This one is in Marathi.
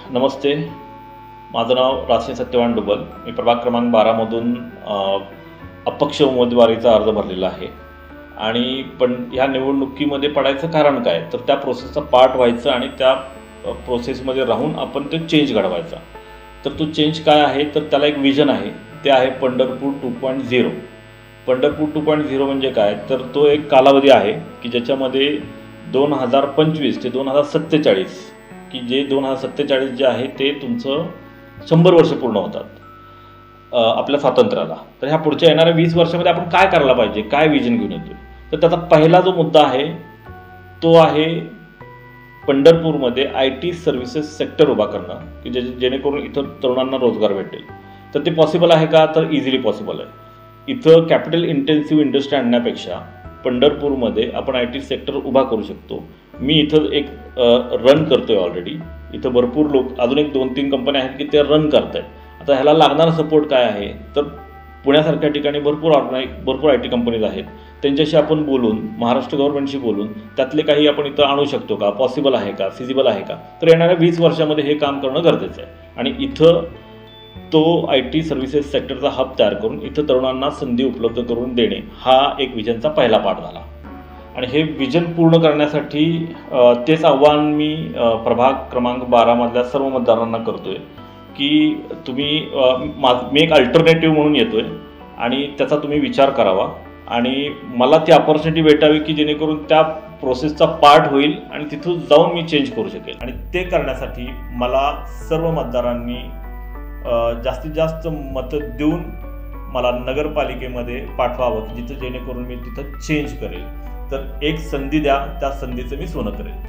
नमस्ते, माझं नाव राजसिंह सत्यवान डुबल। मी प्रभाग क्रमांक 12मधून अपक्ष उमेदवारीचा अर्ज भरलेला आहे आणि पण ह्या निवडणुकीमध्ये पडायचं कारण काय, तर त्या प्रोसेसचा पार्ट व्हायचं आणि त्या प्रोसेसमध्ये राहून आपण ते चेंज घडवायचा। तर तो चेंज काय आहे, तर त्याला एक विजन आहे, ते आहे पंढरपूर 2.0। पंढरपूर 2.0 म्हणजे काय, तर तो एक कालावधी आहे की ज्याच्यामध्ये 2025 ते 2047 की जे 2047 जे आहे ते तुमचं 100 वर्ष पूर्ण होतात आपल्या स्वातंत्र्याला। तर ह्या पुढच्या येणाऱ्या 20 वर्षामध्ये आपण काय करायला पाहिजे, काय विजन घेऊन येतोय, तर त्याचा पहिला जो मुद्दा आहे तो आहे पंढरपूरमध्ये IT सर्व्हिसेस सेक्टर उभा करणं की जेणेकरून इथं तरुणांना रोजगार भेटेल। तर ते पॉसिबल आहे का, तर इझिली पॉसिबल आहे। इथं कॅपिटल इंटेन्सिव्ह इंडस्ट्री आणण्यापेक्षा पंढरपूरमध्ये आपण IT सेक्टर उभा करू शकतो। मी इथं एक रन करतोय ऑलरेडी। इथं भरपूर लोक, अजून एक 2-3 कंपन्या आहेत की ते रन करत आहेत। आता ह्याला लागणारा सपोर्ट काय आहे, तर पुण्यासारख्या ठिकाणी भरपूर IT कंपनीज आहेत, त्यांच्याशी आपण बोलून, महाराष्ट्र गव्हर्नमेंटशी बोलून त्यातले काही आपण इथं आणू शकतो का, पॉसिबल आहे का, फिजिबल आहे का। तर येणाऱ्या 20 वर्षामध्ये हे काम करणं गरजेचं आहे आणि इथं तो IT सर्व्हिसेस सेक्टरचा हब तयार करून इथं तरुणांना संधी उपलब्ध करून देणे हा एक विजनचा पहिला पार्ट झाला। आणि हे विजन पूर्ण करण्यासाठी तेच आव्हान मी प्रभाग क्रमांक 12 मधल्या सर्व मतदारांना करतोय की मी एक अल्टरनेटिव्ह म्हणून येतोय आणि त्याचा तुम्ही विचार करावा आणि मला ती अपॉर्च्युनिटी भेटावी की जेणेकरून त्या प्रोसेसचा पार्ट होईल आणि तिथून जाऊन मी चेंज करू शकेल। आणि ते करण्यासाठी मला सर्व मतदारांनी जास्तीत जास्त मतं देऊन मला नगरपालिकेमध्ये पाठवावं जिथं जेणेकरून मी तिथं चेंज करेल। तर एक संधी द्या, त्या संधीचं मी सोनं करेल।